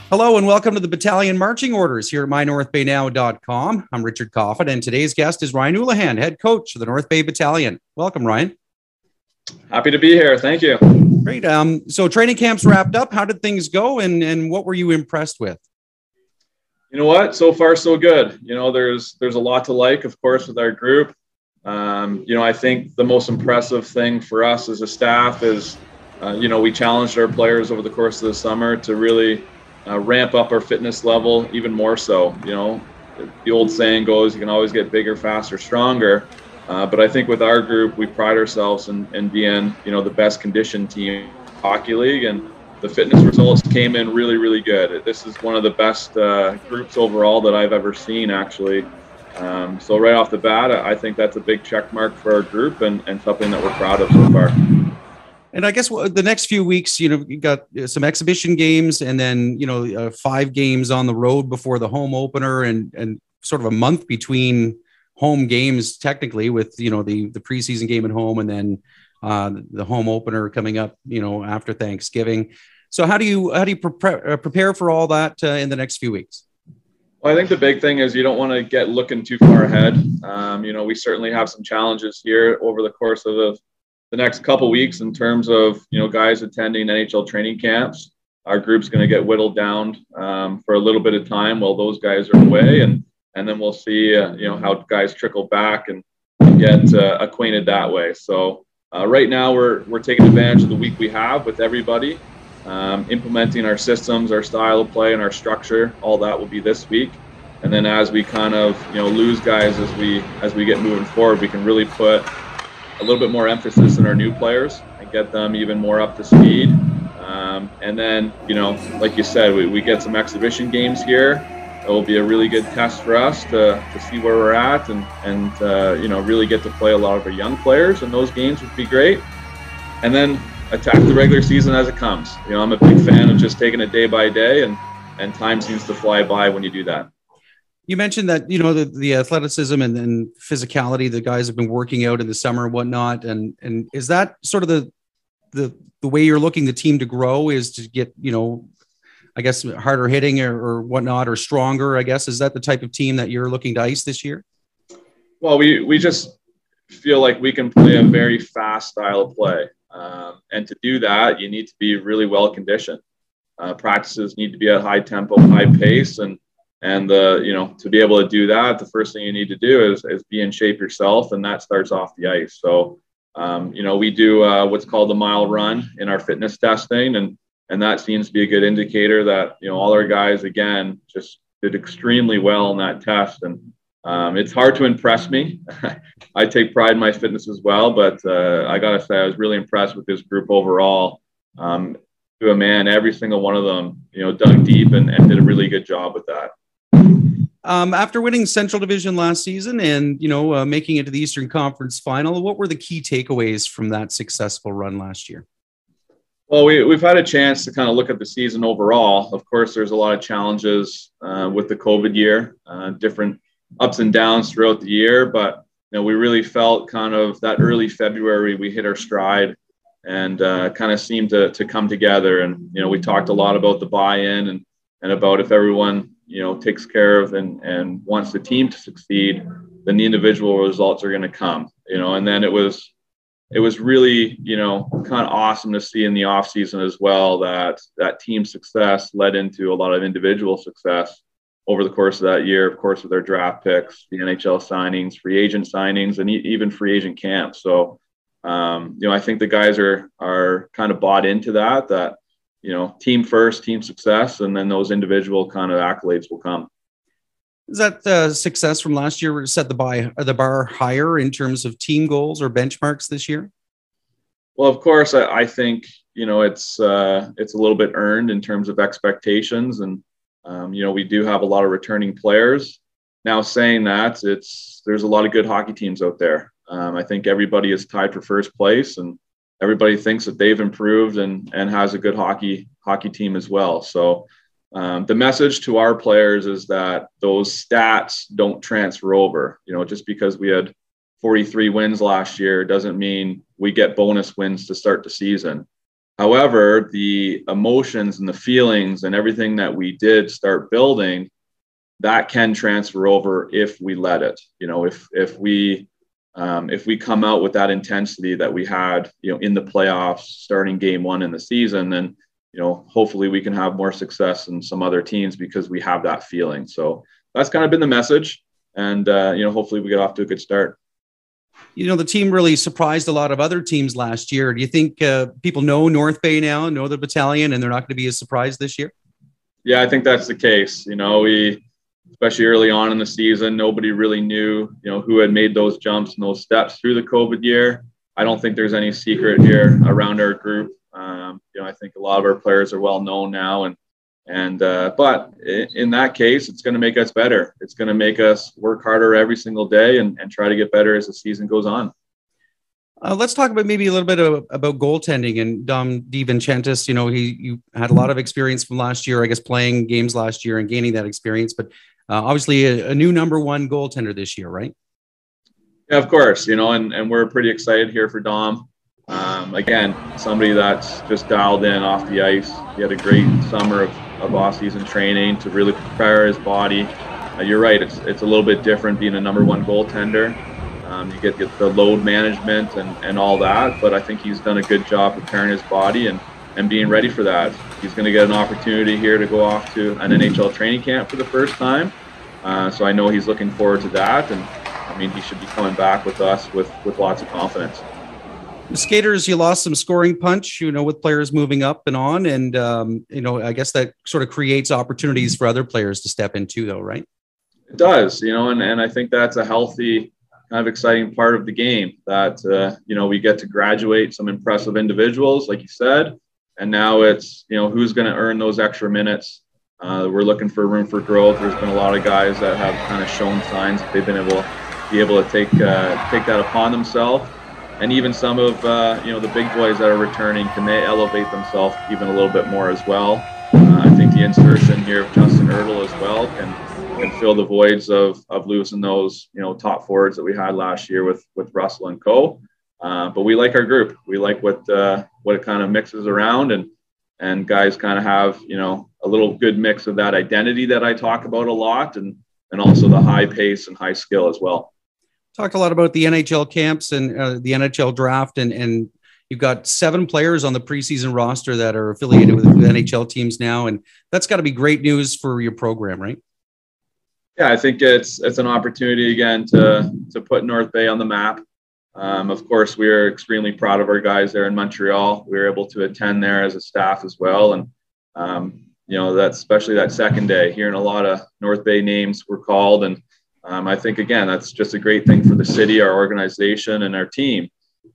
Hello and welcome to the Battalion Marching Orders here at mynorthbaynow.com. I'm Richard Coffin, and today's guest is Ryan Oulahen, head coach of the North Bay Battalion. Welcome, Ryan. Happy to be here. Thank you. Great. So training camps wrapped up. How did things go, and what were you impressed with? You know what? So far, so good. You know, there's a lot to like, of course, with our group. I think the most impressive thing for us as a staff is, we challenged our players over the course of the summer to really ramp up our fitness level even more so. You know, the old saying goes, you can always get bigger, faster, stronger. But I think with our group, we pride ourselves in being, the best conditioned team in the hockey league, and the fitness results came in really, really good. This is one of the best groups overall that I've ever seen, actually. So right off the bat, I think that's a big check mark for our group and something that we're proud of so far. And I guess the next few weeks, you got some exhibition games and then, 5 games on the road before the home opener and sort of a month between home games, technically, with, the preseason game at home and then the home opener coming up, after Thanksgiving. So how do you prepare for all that in the next few weeks? Well, I think the big thing is you don't want to get looking too far ahead. We certainly have some challenges here over the course of the next couple of weeks in terms of, guys attending NHL training camps. Our group's going to get whittled down for a little bit of time while those guys are away. And then we'll see, how guys trickle back and get acquainted that way. So right now we're taking advantage of the week we have with everybody, implementing our systems, our style of play, and our structure. All that will be this week. And then as we kind of, lose guys as we get moving forward, we can really put a little bit more emphasis in our new players and get them even more up to speed. And then, like you said, we get some exhibition games here. It will be a really good test for us to see where we're at and really get to play a lot of our young players, and those games would be great. And then attack the regular season as it comes. I'm a big fan of just taking it day by day, and time seems to fly by when you do that. You mentioned that, the athleticism and physicality the guys have been working out in the summer and whatnot. And is that sort of the way you're looking the team to grow, is to get, I guess, harder hitting or whatnot, or stronger, I guess? Is that the type of team that you're looking to ice this year? Well, we just feel like we can play a very fast style of play. And to do that, you need to be really well conditioned. Practices need to be at high tempo, high pace, and to be able to do that, the first thing you need to do is be in shape yourself, and that starts off the ice. So, we do what's called the mile run in our fitness testing, and that seems to be a good indicator that, all our guys, again, just did extremely well in that test. And it's hard to impress me. I take pride in my fitness as well, but I got to say, I was really impressed with this group overall. To a man, every single one of them, dug deep and did a really good job with that. After winning Central Division last season and, making it to the Eastern Conference Final, what were the key takeaways from that successful run last year? Well, we've had a chance to kind of look at the season overall. Of course, there's a lot of challenges with the COVID year, different ups and downs throughout the year. But, we really felt kind of that early February, we hit our stride and kind of seemed to come together. And, we talked a lot about the buy-in and about if everyone, takes care of and wants the team to succeed, then the individual results are going to come, and then it was really, kind of awesome to see in the off season as well that team success led into a lot of individual success over the course of that year, of course, with their draft picks, the NHL signings, free agent signings, and even free agent camps. So, I think the guys are kind of bought into that, team first, team success, and then those individual kind of accolades will come. Is that success from last year set the bar higher in terms of team goals or benchmarks this year? Well, of course, I think, it's a little bit earned in terms of expectations. And, we do have a lot of returning players. Now, saying that, there's a lot of good hockey teams out there. I think everybody is tied for first place, and everybody thinks that they've improved and has a good hockey team as well. So the message to our players is that those stats don't transfer over. Just because we had 43 wins last year doesn't mean we get bonus wins to start the season. However, the emotions and the feelings and everything that we did start building, that can transfer over if we let it. If we come out with that intensity that we had, in the playoffs, starting game one in the season, then hopefully we can have more success than some other teams because we have that feeling. So that's kind of been the message, and hopefully we get off to a good start. The team really surprised a lot of other teams last year. Do you think people know North Bay now, know the battalion, and they're not going to be as surprised this year? Yeah, I think that's the case. We, especially early on in the season, nobody really knew, who had made those jumps and those steps through the COVID year. I don't think there's any secret here around our group. I think a lot of our players are well known now, but in that case, it's going to make us better. It's going to make us work harder every single day and try to get better as the season goes on. Let's talk about maybe a little bit about goaltending and Dom DiVincentis. You had a lot of experience from last year, I guess, playing games last year and gaining that experience, but obviously a new number one goaltender this year, right? Yeah, of course, and we're pretty excited here for Dom. Again, somebody that's just dialed in off the ice. He had a great summer of off-season training to really prepare his body. You're right, it's a little bit different being a number one goaltender. You get the load management and all that, but I think he's done a good job preparing his body and being ready for that. He's going to get an opportunity here to go off to an NHL training camp for the first time. So I know he's looking forward to that, and he should be coming back with us with lots of confidence. The skaters, you lost some scoring punch, with players moving up and on. And, I guess that sort of creates opportunities for other players to step into, though, right? It does, and I think that's a healthy, kind of exciting part of the game that, we get to graduate some impressive individuals, like you said. And now it's, who's going to earn those extra minutes. We're looking for room for growth. There's been a lot of guys that have kind of shown signs that they've been able to take that upon themselves. And even some of, the big boys that are returning, can they elevate themselves even a little bit more as well? I think the insertion here of Justin Ertl as well can fill the voids of losing those, top forwards that we had last year with Russell and co. But we like our group. We like what it kind of mixes around, and guys kind of have, a little good mix of that identity that I talk about a lot, and also the high pace and high skill as well. Talked a lot about the NHL camps and the NHL draft, and you've got 7 players on the preseason roster that are affiliated with the NHL teams now, and that's got to be great news for your program, right? Yeah, I think it's an opportunity again to put North Bay on the map. Of course, we are extremely proud of our guys there in Montreal. We were able to attend there as a staff as well, and that's especially that second day, hearing a lot of North Bay names were called, and I think, again, that's just a great thing for the city, our organization, and our team.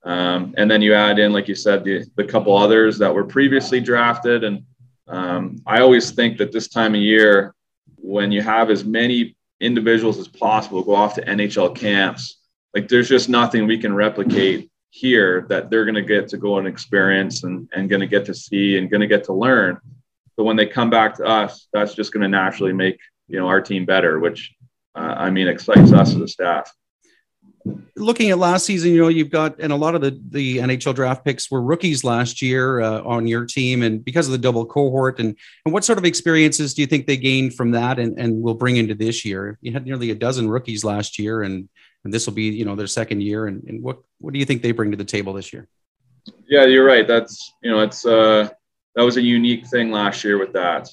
And then you add in, like you said, the couple others that were previously drafted. And I always think that this time of year, when you have as many individuals as possible go off to NHL camps, like there's just nothing we can replicate here that they're going to get to go and experience and going to get to see and going to get to learn. But when they come back to us, that's just going to naturally make, our team better, which excites us as a staff. Looking at last season, you've got, and a lot of the NHL draft picks were rookies last year on your team, and because of the double cohort, and what sort of experiences do you think they gained from that and will bring into this year? You had nearly a dozen rookies last year, and this will be, their second year. And what do you think they bring to the table this year? Yeah, you're right. That's, that was a unique thing last year with that.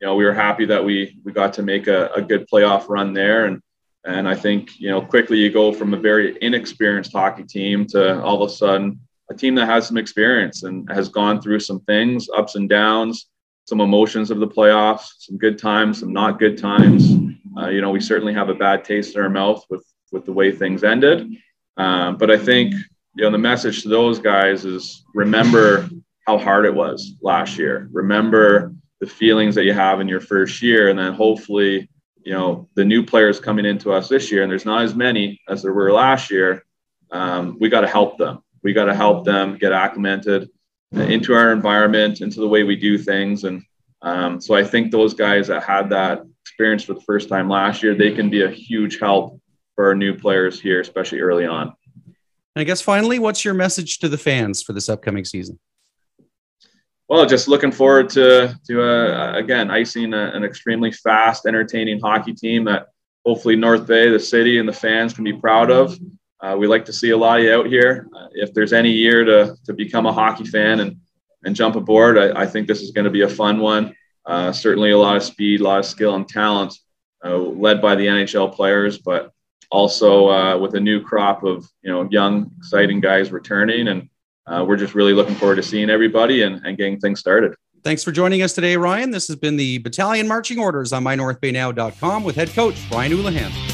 We were happy that we got to make a good playoff run there. And I think, quickly you go from a very inexperienced hockey team to all of a sudden a team that has some experience and has gone through some things, ups and downs, some emotions of the playoffs, some good times, some not good times. We certainly have a bad taste in our mouth with the way things ended. But I think, the message to those guys is remember how hard it was last year. Remember the feelings that you have in your first year, and then hopefully, the new players coming into us this year, and there's not as many as there were last year. We got to help them. We got to help them get acclimated into our environment, into the way we do things. And so I think those guys that had that experience for the first time last year, they can be a huge help for our new players here, especially early on. And I guess finally, what's your message to the fans for this upcoming season? Well, just looking forward to again, icing an extremely fast, entertaining hockey team that hopefully North Bay, the city, and the fans can be proud of. We like to see a lot of you out here. If there's any year to become a hockey fan and jump aboard, I think this is going to be a fun one. Certainly a lot of speed, a lot of skill and talent, led by the NHL players, but also with a new crop of young, exciting guys returning. And we're just really looking forward to seeing everybody and getting things started. Thanks for joining us today, Ryan. This has been the Battalion Marching Orders on mynorthbaynow.com with head coach Ryan Oulahen.